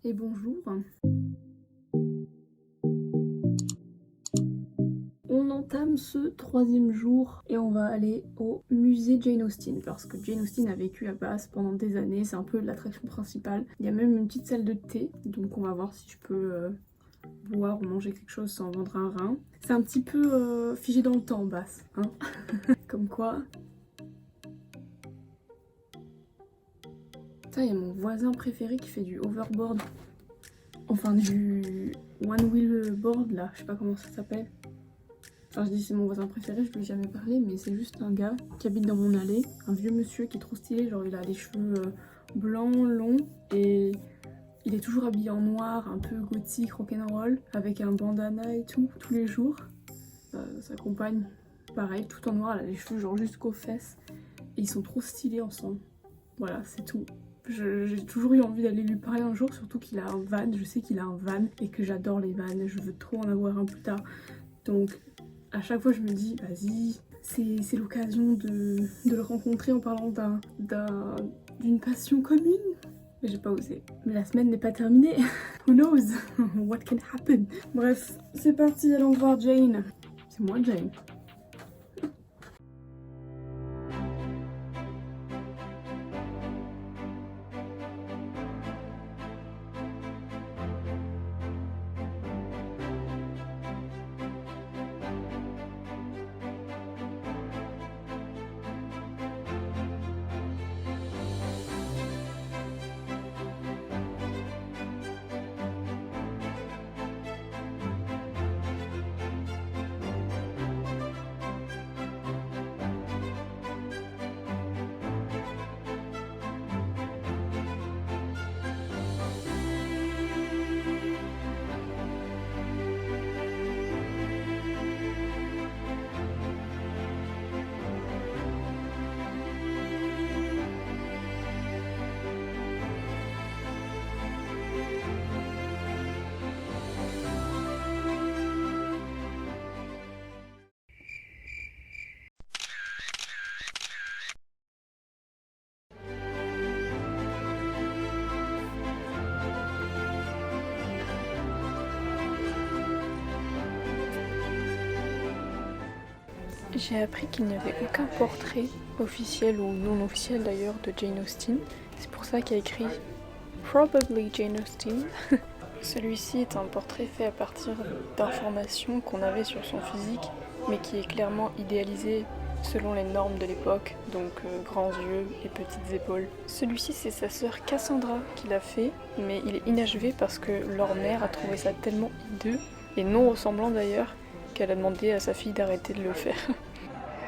et bonjour. On entame ce troisième jour et on va aller au musée Jane Austen parce que Jane Austen a vécu à Bath pendant des années, c'est un peu l'attraction principale. Il y a même une petite salle de thé, donc on va voir si je peux boire ou manger quelque chose sans vendre un rein. C'est un petit peu figé dans le temps Bath, hein. Comme quoi. Ça, il y a mon voisin préféré qui fait du overboard. Enfin du one wheel board là, je sais pas comment ça s'appelle. Enfin je dis c'est mon voisin préféré, je lui ai jamais parlé, mais c'est juste un gars qui habite dans mon allée, un vieux monsieur qui est trop stylé, genre il a les cheveux blancs, longs, et il est toujours habillé en noir, un peu gothique, rock'n'roll, avec un bandana et tout, tous les jours. Sa compagne, pareil, tout en noir, elle a les cheveux genre jusqu'aux fesses, et ils sont trop stylés ensemble. Voilà, c'est tout. J'ai toujours eu envie d'aller lui parler un jour, surtout qu'il a un van, je sais qu'il a un van, et que j'adore les vannes, je veux trop en avoir un plus tard. Donc à chaque fois je me dis, vas-y, c'est l'occasion de le rencontrer en parlant d'une passion commune. Mais j'ai pas osé. Mais la semaine n'est pas terminée. Who knows? What can happen? Bref, c'est parti, allons voir Jane. C'est moi Jane. J'ai appris qu'il n'y avait aucun portrait officiel ou non officiel d'ailleurs de Jane Austen. C'est pour ça qu'il y a écrit Probably Jane Austen. Celui-ci est un portrait fait à partir d'informations qu'on avait sur son physique, mais qui est clairement idéalisé selon les normes de l'époque, donc grands yeux et petites épaules. Celui-ci, c'est sa sœur Cassandra qui l'a fait, mais il est inachevé parce que leur mère a trouvé ça tellement hideux, et non ressemblant d'ailleurs, qu'elle a demandé à sa fille d'arrêter de le faire.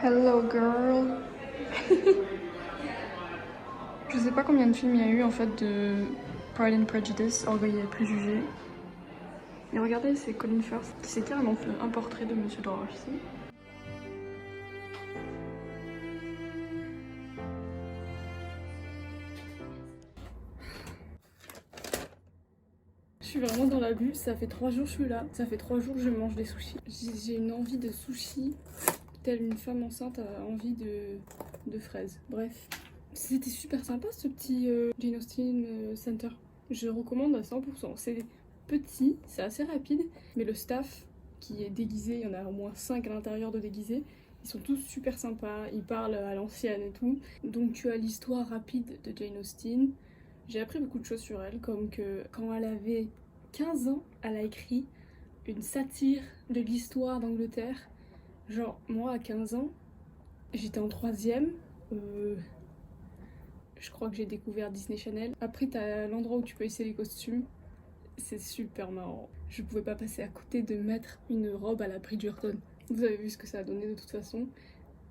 Hello girl. Je sais pas combien de films il y a eu en fait de Pride and Prejudice, Orgueil et Préjugés. Et regardez, c'est Colin Firth qui s'est carrément fait un portrait de Monsieur Darcy. Je suis vraiment dans la bulle, ça fait 3 jours que je suis là, ça fait 3 jours que je mange des sushis. J'ai une envie de sushis, telle une femme enceinte a envie de fraises. Bref, c'était super sympa ce petit Jane Austen Center. Je recommande à 100%. C'est petit, c'est assez rapide, mais le staff qui est déguisé, il y en a au moins 5 à l'intérieur de déguisés, ils sont tous super sympas, ils parlent à l'ancienne et tout. Donc tu as l'histoire rapide de Jane Austen. J'ai appris beaucoup de choses sur elle, comme que quand elle avait 15 ans, elle a écrit une satire de l'histoire d'Angleterre. Genre, moi à 15 ans, j'étais en 3ème. Je crois que j'ai découvert Disney Channel. Après, t'as l'endroit où tu peux essayer les costumes. C'est super marrant. Je pouvais pas passer à côté de mettre une robe à la Bridgerton. Vous avez vu ce que ça a donné de toute façon.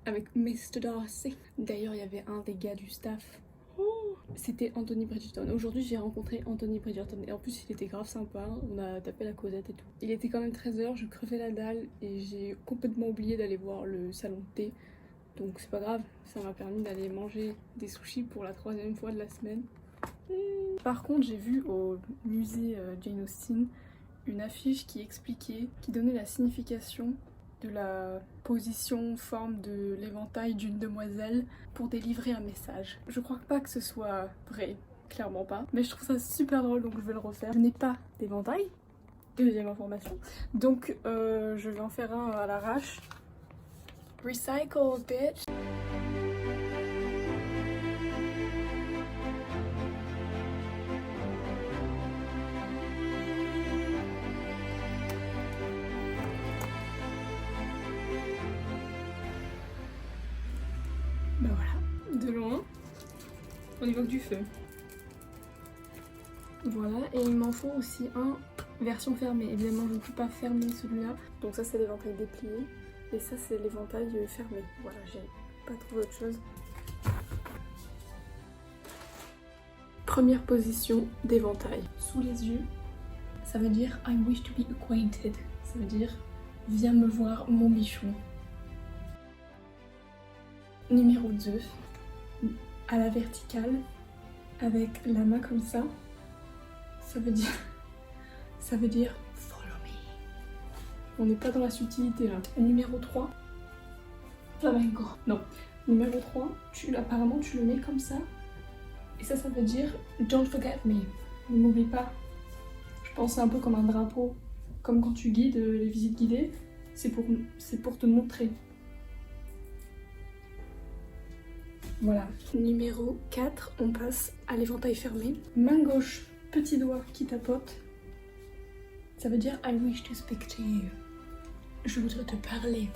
Avec Mr. Darcy. D'ailleurs, il y avait un des gars du staff. Oh, c'était Anthony Bridgerton. Aujourd'hui, j'ai rencontré Anthony Bridgerton. Et en plus, il était grave sympa. On a tapé la causette et tout. Il était quand même 13h, je crevais la dalle. Et j'ai complètement oublié d'aller voir le salon de thé. Donc c'est pas grave, ça m'a permis d'aller manger des sushis pour la 3e fois de la semaine. Par contre, j'ai vu au musée Jane Austen une affiche qui expliquait, qui donnait la signification de la position, forme de l'éventail d'une demoiselle pour délivrer un message. Je crois pas que ce soit vrai, clairement pas. Mais je trouve ça super drôle donc je vais le refaire. Je n'ai pas d'éventail, deuxième information. Donc je vais en faire un à l'arrache. Recycle bitch. Bah voilà, de loin, on y voit que du feu. Voilà, et il m'en faut aussi un version fermée. Évidemment, je ne peux pas fermer celui-là. Donc ça, c'est l'éventail déplié. Et ça, c'est l'éventail fermé. Voilà, j'ai pas trouvé autre chose. Première position d'éventail. Sous les yeux, ça veut dire I wish to be acquainted. Ça veut dire viens me voir mon bichon. Numéro 2, à la verticale, avec la main comme ça, ça veut dire follow me. On n'est pas dans la subtilité là. Numéro 3, flamenco. Non, numéro 3, apparemment tu le mets comme ça, et ça veut dire don't forget me. Ne m'oublie pas. Je pense que c'est un peu comme un drapeau, comme quand tu guides les visites guidées, c'est pour te montrer. Voilà. Numéro 4, on passe à l'éventail fermé. Main gauche, petit doigt qui tapote. Ça veut dire I wish to speak to you. Je voudrais te parler.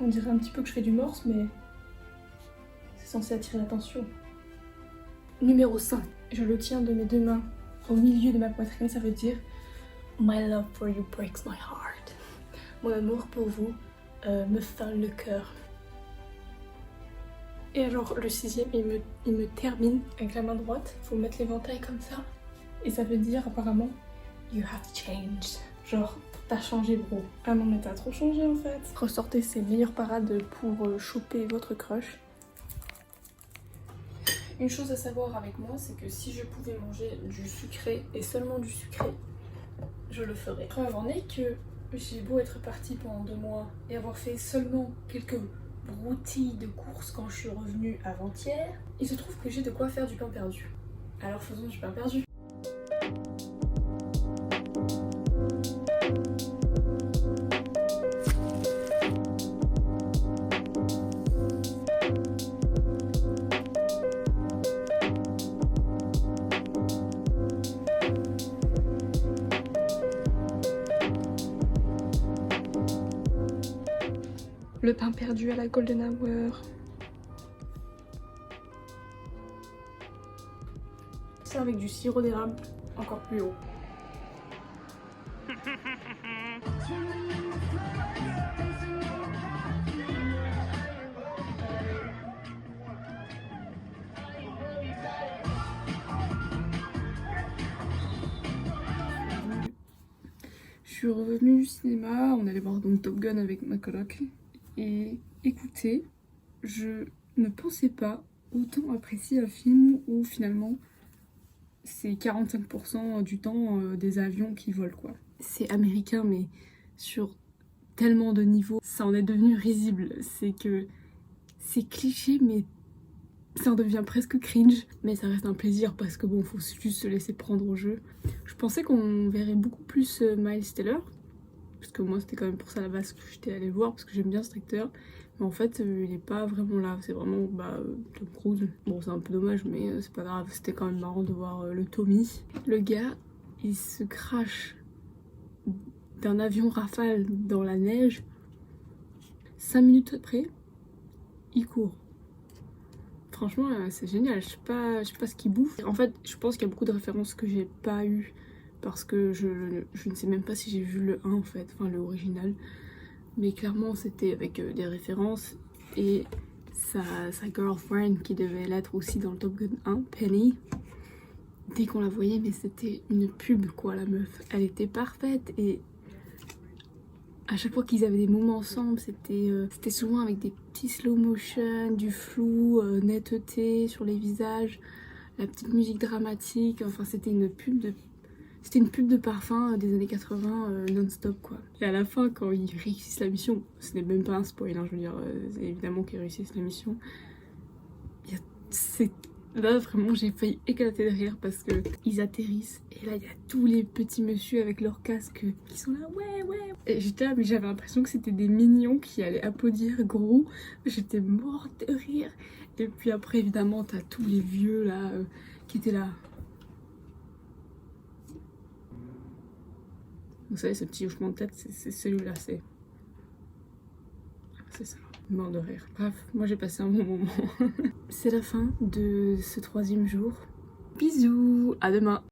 On dirait un petit peu que je fais du morse, mais c'est censé attirer l'attention. Numéro 5, je le tiens de mes deux mains au milieu de ma poitrine. Ça veut dire My love for you breaks my heart. Mon amour pour vous me fend le cœur. Et alors le 6e, il me termine avec la main droite. Faut mettre l'éventail comme ça. Et ça veut dire apparemment You have changed. Genre t'as changé bro. Ah non mais t'as trop changé en fait. Ressortez ces meilleures parades pour choper votre crush. Une chose à savoir avec moi, c'est que si je pouvais manger du sucré et seulement du sucré, je le ferais. Preuve en est que j'ai beau être partie pendant 2 mois et avoir fait seulement quelques broutilles de courses quand je suis revenue avant-hier, il se trouve que j'ai de quoi faire du pain perdu. Alors faisons du pain perdu. Le pain perdu à la golden hour. Ça avec du sirop d'érable encore plus haut. Je suis revenue du cinéma, on allait voir donc Top Gun avec ma coloc. Et écoutez, je ne pensais pas autant apprécier un film où finalement c'est 45% du temps des avions qui volent quoi. C'est américain mais sur tellement de niveaux, ça en est devenu risible. C'est que c'est cliché mais ça en devient presque cringe. Mais ça reste un plaisir parce que bon, faut juste se laisser prendre au jeu. Je pensais qu'on verrait beaucoup plus Miles Teller. Parce que moi c'était quand même pour ça à la base que j'étais allée voir parce que j'aime bien cet acteur, mais en fait il est pas vraiment là, c'est vraiment Tom Cruise. Bon c'est un peu dommage mais c'est pas grave, c'était quand même marrant de voir le Tommy. Le gars il se crache d'un avion Rafale dans la neige, 5 minutes après il court. Franchement c'est génial, je sais pas ce qu'il bouffe. En fait je pense qu'il y a beaucoup de références que j'ai pas eues parce que je ne sais même pas si j'ai vu le 1 en fait, enfin le original. Mais clairement c'était avec des références. Et sa girlfriend qui devait l'être aussi dans le Top Gun 1, Penny, dès qu'on la voyait, mais c'était une pub quoi la meuf. Elle était parfaite et à chaque fois qu'ils avaient des moments ensemble, c'était souvent avec des petits slow motion, du flou, netteté sur les visages, la petite musique dramatique, enfin c'était une pub de parfum des années 80 non-stop quoi. Et à la fin quand ils réussissent la mission, ce n'est même pas un spoil hein, je veux dire, c'est évidemment qu'ils réussissent la mission. C'est Là vraiment j'ai failli éclater de rire parce que ils atterrissent et là il y a tous les petits messieurs avec leurs casques qui sont là ouais. Et j'étais là mais j'avais l'impression que c'était des mignons qui allaient applaudir gros. J'étais morte de rire. Et puis après évidemment t'as tous les vieux là qui étaient là. Vous savez ce petit hochement de tête c'est celui-là, c'est ça. Mort de rire. Bref, moi j'ai passé un bon moment. C'est la fin de ce 3e jour. Bisous, à demain.